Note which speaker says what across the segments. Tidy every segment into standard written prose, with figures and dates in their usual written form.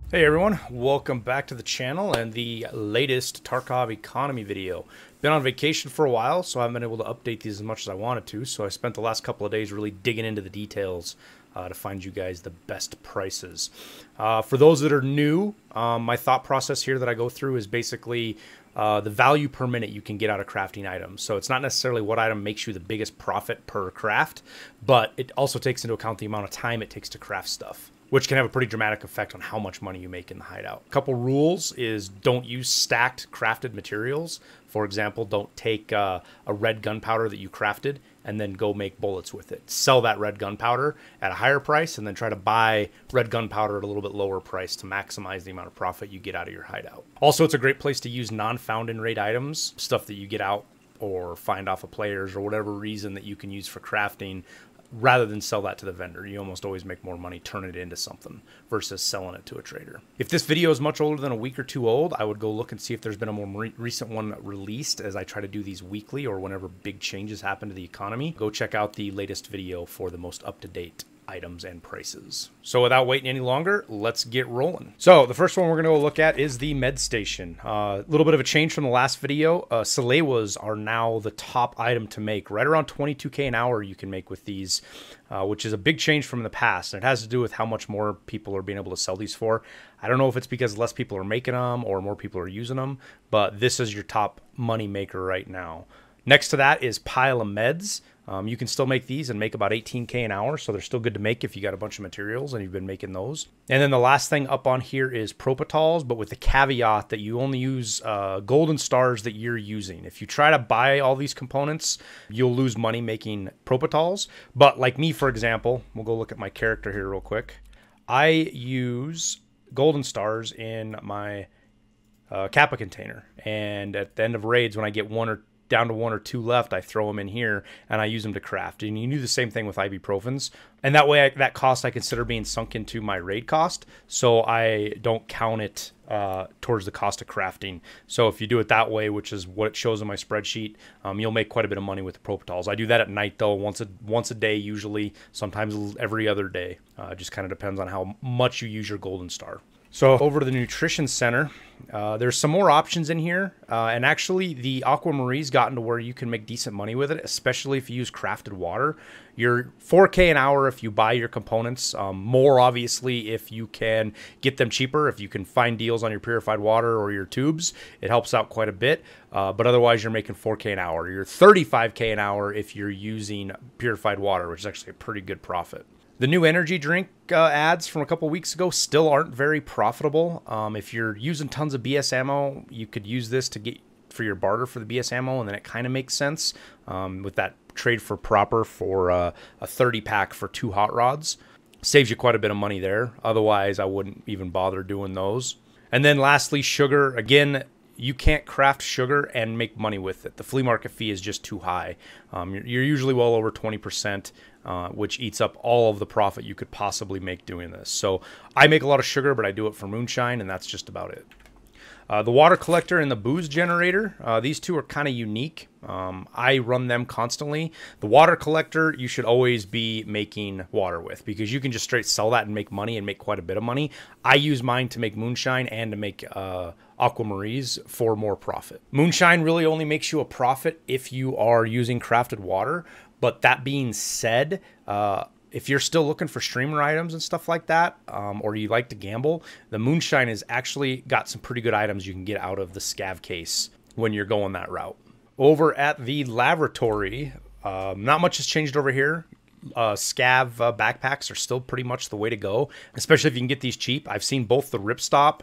Speaker 1: Hey everyone, welcome back to the channel and the latest Tarkov economy video. Been on vacation for a while, so I haven't been able to update these as much as I wanted to, so I spent the last couple of days really digging into the details to find you guys the best prices. For those that are new, my thought process here that I go through is basically the value per minute you can get out of crafting items. So it's not necessarily what item makes you the biggest profit per craft, but it also takes into account the amount of time it takes to craft stuff, which can have a pretty dramatic effect on how much money you make in the hideout. A couple rules is don't use stacked crafted materials. For example, don't take a red gunpowder that you crafted and then go make bullets with it. Sell that red gunpowder at a higher price and then try to buy red gunpowder at a little bit lower price to maximize the amount of profit you get out of your hideout. Also, it's a great place to use non-found in raid items, stuff that you get out or find off of players or whatever reason that you can use for crafting, rather than sell that to the vendor. You almost always make more money turning it into something versus selling it to a trader. If this video is much older than a week or two old, I would go look and see if there's been a more recent one released, as I try to do these weekly or whenever big changes happen to the economy. Go check out the latest video for the most up-to-date items and prices. So without waiting any longer, let's get rolling. So the first one we're going to look at is the med station. A little bit of a change from the last video. Salewas are now the top item to make. Right around 22K an hour you can make with these, which is a big change from the past. And it has to do with how much more people are being able to sell these for. I don't know if it's because less people are making them or more people are using them, but this is your top money maker right now. Next to that is pile of meds. You can still make these and make about 18K an hour, so they're still good to make if you got a bunch of materials and you've been making those. And then the last thing up on here is propitols, but with the caveat that you only use golden stars that you're using. If you try to buy all these components, you'll lose money making propitols. But like me, for example, we'll go look at my character here real quick. I use golden stars in my Kappa container, and at the end of raids, when I get down to one or two left, I throw them in here and I use them to craft. And you do the same thing with ibuprofens. And that way, that cost I consider being sunk into my raid cost, so I don't count it towards the cost of crafting. So if you do it that way, which is what it shows in my spreadsheet, you'll make quite a bit of money with the propitols. I do that at night though, once a day usually, sometimes every other day. Just kind of depends on how much you use your golden star. So over to the nutrition center, there's some more options in here, and actually the Aquamarine's gotten to where you can make decent money with it, especially if you use crafted water. You're 4K an hour if you buy your components, more obviously if you can get them cheaper. If you can find deals on your purified water or your tubes, it helps out quite a bit, but otherwise you're making 4K an hour. You're 35K an hour if you're using purified water, which is actually a pretty good profit. The new energy drink ads from a couple weeks ago still aren't very profitable. If you're using tons of BS ammo, you could use this to get for your barter for the BS ammo, and then it kind of makes sense with that trade for proper for a 30 pack for 2 hot rods. Saves you quite a bit of money there. Otherwise, I wouldn't even bother doing those. And then lastly, sugar. Again, you can't craft sugar and make money with it. The flea market fee is just too high. You're usually well over 20%, which eats up all of the profit you could possibly make doing this. So I make a lot of sugar, but I do it for moonshine, and that's just about it. The water collector and the booze generator, these two are kind of unique. I run them constantly. The water collector, you should always be making water with, because you can just straight sell that and make money and make quite a bit of money. I use mine to make moonshine and to make Aquamarines for more profit. Moonshine really only makes you a profit if you are using crafted water. But that being said, if you're still looking for streamer items and stuff like that, or you like to gamble, the moonshine has actually got some pretty good items you can get out of the scav case when you're going that route. Over at the laboratory, not much has changed over here. Scav backpacks are still pretty much the way to go, especially if you can get these cheap. I've seen both the ripstop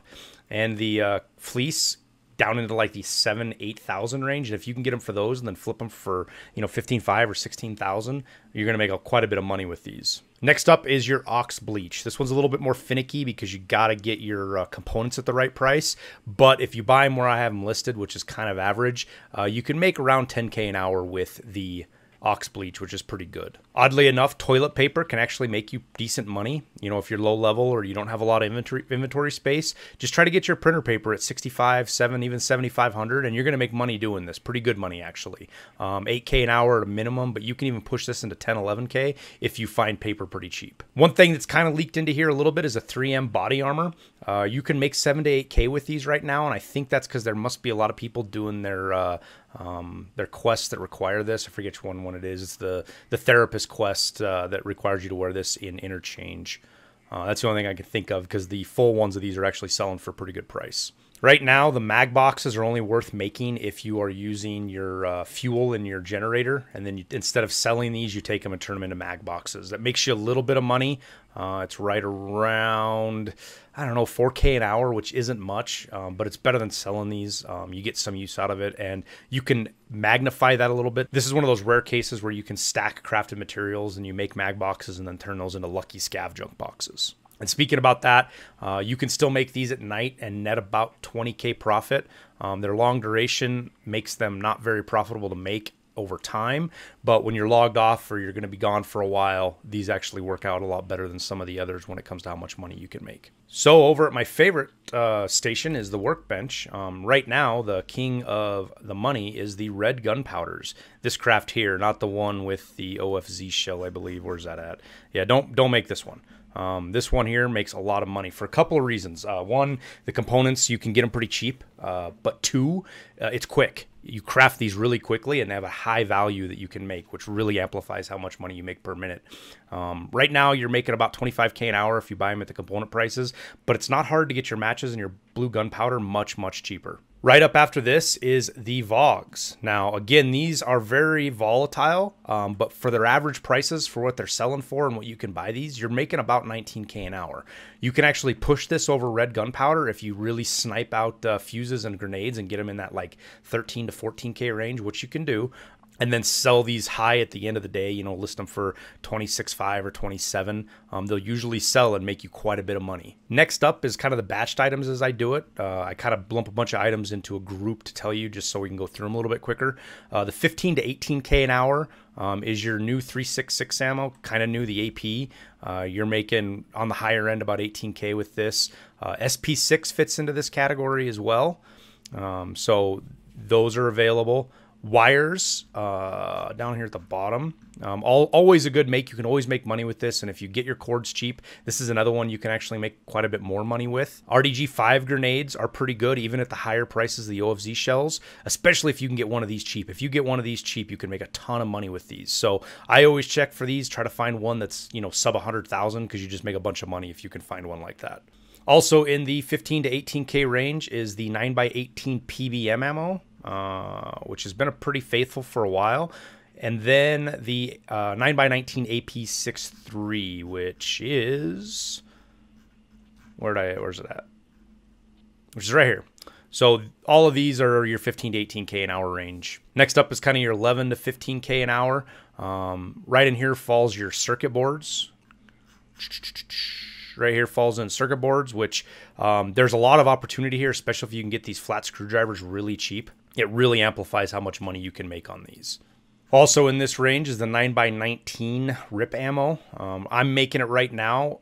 Speaker 1: and the fleece down into like the 7,000–8,000 range. And if you can get them for those and then flip them for, 15,500 or 16,000, you're going to make quite a bit of money with these. Next up is your ox bleach. This one's a little bit more finicky because you got to get your components at the right price. But if you buy them where I have them listed, which is kind of average, you can make around 10K an hour with the ox bleach, which is pretty good. Oddly enough, toilet paper can actually make you decent money. You know, if you're low level or you don't have a lot of inventory space, just try to get your printer paper at 65, 7, even 7,500, and you're going to make money doing this. Pretty good money, actually. 8K an hour at a minimum, but you can even push this into 10, 11K if you find paper pretty cheap. One thing that's kind of leaked into here a little bit is a 3M body armor. You can make 7 to 8K with these right now, and I think that's because there must be a lot of people doing their quests that require this. I forget which one it is. It's the therapist quest that requires you to wear this in interchange. That's the only thing I can think of because the full ones of these are actually selling for a pretty good price. Right now, the mag boxes are only worth making if you are using your fuel in your generator, and then instead of selling these, you take them and turn them into mag boxes. That makes you a little bit of money. It's right around, I don't know, 4K an hour, which isn't much, but it's better than selling these. You get some use out of it, and you can magnify that a little bit. This is one of those rare cases where you can stack crafted materials and you make mag boxes and then turn those into lucky scav junk boxes. And speaking about that, you can still make these at night and net about 20K profit. Their long duration makes them not very profitable to make over time, but when you're logged off or you're going to be gone for a while, these actually work out a lot better than some of the others when it comes to how much money you can make. So over at my favorite station is the workbench. Right now, the king of the money is the red gunpowders. This craft here, not the one with the OFZ shell, I believe. Where's that at? Yeah, don't make this one. This one here makes a lot of money for a couple of reasons. One, the components, you can get them pretty cheap, but two, it's quick. You craft these really quickly and they have a high value that you can make, which really amplifies how much money you make per minute. Right now, you're making about 25K an hour if you buy them at the component prices, but it's not hard to get your matches and your blue gunpowder much, much cheaper. Right up after this is the Vogs. Now, again, these are very volatile, but for their average prices, for what they're selling for and what you can buy these, you're making about 19K an hour. You can actually push this over red gunpowder if you really snipe out fuses and grenades and get them in that like 13 to 14K range, which you can do. And then sell these high at the end of the day, you know, list them for 26.5 or 27. They'll usually sell and make you quite a bit of money. Next up is kind of the batched items as I do it. I kind of lump a bunch of items into a group to tell you just so we can go through them a little bit quicker. The 15 to 18K an hour is your new 366 ammo, kind of new, the AP. You're making on the higher end about 18K with this. SP6 fits into this category as well. So those are available. Wires down here at the bottom, always a good make. You can always make money with this, and if you get your cords cheap, this is another one you can actually make quite a bit more money with. RDG5 grenades are pretty good even at the higher prices of the OFZ shells, especially if you can get one of these cheap. If you get one of these cheap, you can make a ton of money with these. So I always check for these, try to find one that's, you know, sub 100,000, because you just make a bunch of money if you can find one like that. Also in the 15 to 18K range is the 9x18 PBM ammo, which has been a pretty faithful for a while. And then the 9x19 AP63, which is, where's it at? Which is right here. So all of these are your 15 to 18K an hour range. Next up is kind of your 11 to 15K an hour. Right in here falls your circuit boards. Right here falls in circuit boards, which there's a lot of opportunity here, especially if you can get these flat screwdrivers really cheap. It really amplifies how much money you can make on these. Also in this range is the 9x19 RIP ammo. I'm making it right now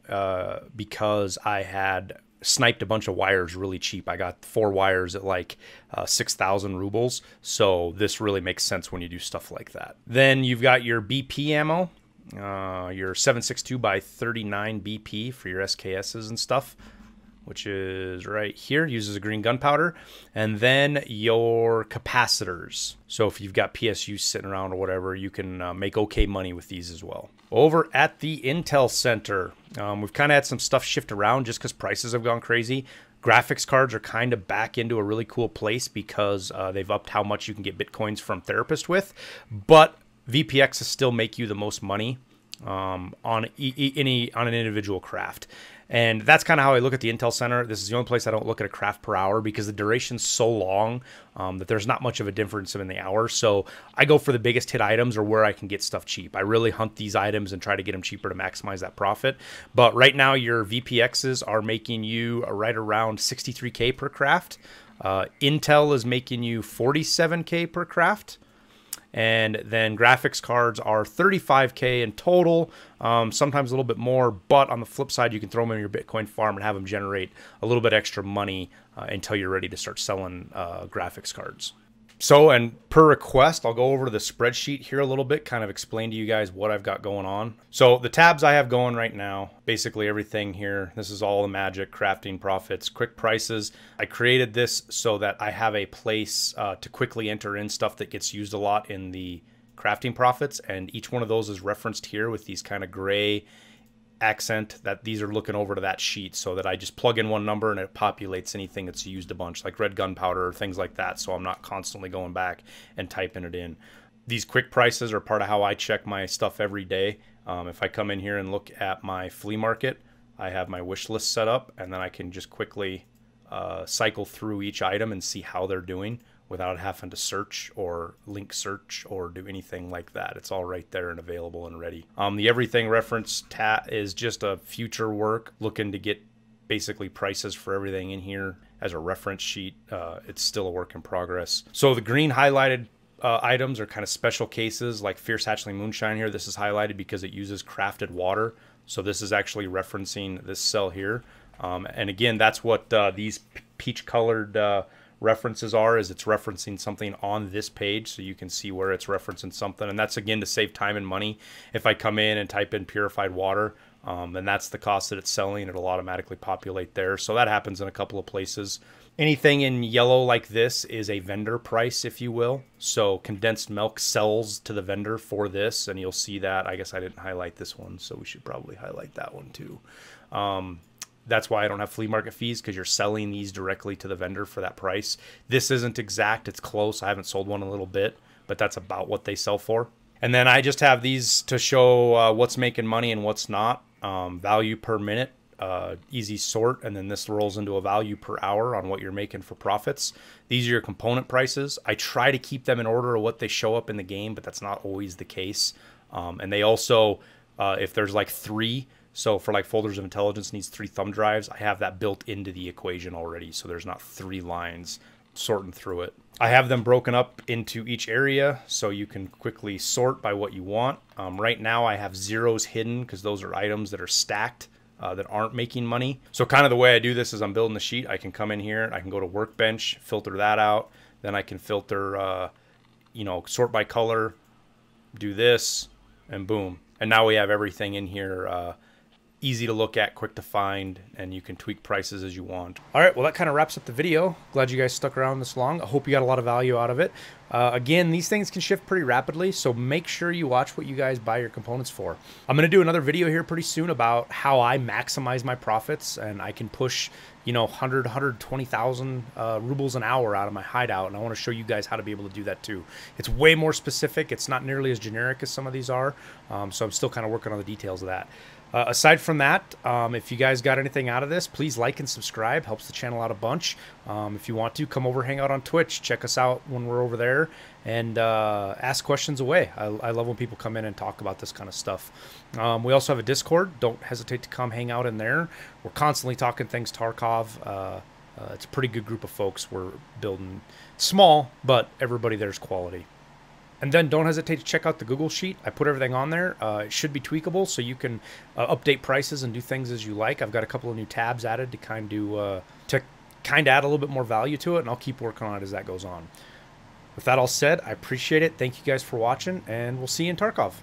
Speaker 1: because I had sniped a bunch of wires really cheap. I got 4 wires at like 6,000 rubles. So this really makes sense when you do stuff like that. Then you've got your BP ammo. Your 7.62x39 BP for your SKSs and stuff, which is right here, uses a green gunpowder. And then your capacitors. So if you've got PSU sitting around or whatever, you can make okay money with these as well. Over at the Intel Center, we've kind of had some stuff shift around just because prices have gone crazy. Graphics cards are kind of back into a really cool place because they've upped how much you can get Bitcoins from Therapist with. But VPXs still make you the most money on an individual craft. And that's kind of how I look at the Intel Center. This is the only place I don't look at a craft per hour because the duration's so long that there's not much of a difference in the hours. So I go for the biggest hit items or where I can get stuff cheap. I really hunt these items and try to get them cheaper to maximize that profit. But right now your VPXs are making you right around 63K per craft. Intel is making you 47K per craft. And then graphics cards are 35K in total, sometimes a little bit more. But on the flip side, you can throw them in your Bitcoin farm and have them generate a little bit extra money until you're ready to start selling graphics cards. So, and per request, I'll go over to the spreadsheet here a little bit, kind of explain to you guys what I've got going on. So the tabs I have going right now, basically everything here, this is all the magic, crafting, profits, quick prices. I created this so that I have a place to quickly enter in stuff that gets used a lot in the crafting profits. And each one of those is referenced here with these kind of gray accent that these are looking over to that sheet, so that I just plug in one number and it populates anything that's used a bunch, like red gunpowder or things like that, so I'm not constantly going back and typing it in. These quick prices are part of how I check my stuff every day. If I come in here and look at my flea market, I have my wish list set up, and then I can just quickly cycle through each item and see how they're doing without having to search or link search or do anything like that. It's all right there and available and ready. The everything reference tab is just a future work, looking to get basically prices for everything in here as a reference sheet. It's still a work in progress. So the green highlighted items are kind of special cases, like Fierce Hatchling Moonshine here. This is highlighted because it uses crafted water. So this is actually referencing this cell here. And again, that's what these peach colored references are, is it's referencing something on this page, so you can see where it's referencing something. And that's again to save time and money. If I come in and type in purified water, and that's the cost that it's selling, it'll automatically populate there. So that happens in a couple of places. Anything in yellow like this is a vendor price, if you will. So condensed milk sells to the vendor for this, and you'll see that. I guess I didn't highlight this one, so we should probably highlight that one too. That's why I don't have flea market fees, because you're selling these directly to the vendor for that price. This isn't exact, it's close. I haven't sold one in a little bit, but that's about what they sell for. And then I just have these to show what's making money and what's not. Value per minute, easy sort, and then this rolls into a value per hour on what you're making for profits. These are your component prices. I try to keep them in order of what they show up in the game, but that's not always the case. And they also, if there's like 3, so for like Folders of Intelligence needs 3 thumb drives, I have that built into the equation already, so there's not 3 lines sorting through it. I have them broken up into each area so you can quickly sort by what you want. Right now I have zeros hidden because those are items that are stacked that aren't making money. So kind of the way I do this is I'm building the sheet. I can come in here, I can go to Workbench, filter that out. Then I can filter, you know, sort by color, do this, and boom. And now we have everything in here easy to look at, quick to find, and you can tweak prices as you want. All right, well, that kind of wraps up the video. Glad you guys stuck around this long. I hope you got a lot of value out of it. Again, these things can shift pretty rapidly, so make sure you watch what you guys buy your components for. I'm going to do another video here pretty soon about how I maximize my profits, and I can push, you know, 120,000 rubles an hour out of my hideout, and I want to show you guys how to be able to do that too. It's way more specific. It's not nearly as generic as some of these are, so I'm still kind of working on the details of that. Aside from that, if you guys got anything out of this, please like and subscribe. Helps the channel out a bunch. If you want to, come over, hang out on Twitch. Check us out when we're over there, and ask questions away. I love when people come in and talk about this kind of stuff. We also have a Discord. Don't hesitate to come hang out in there. We're constantly talking things Tarkov. It's a pretty good group of folks. We're building small, but everybody there's quality. And then don't hesitate to check out the Google Sheet. I put everything on there. It should be tweakable, so you can update prices and do things as you like. I've got a couple of new tabs added to kind of add a little bit more value to it, and I'll keep working on it as that goes on. With that all said, I appreciate it. Thank you guys for watching, and we'll see you in Tarkov.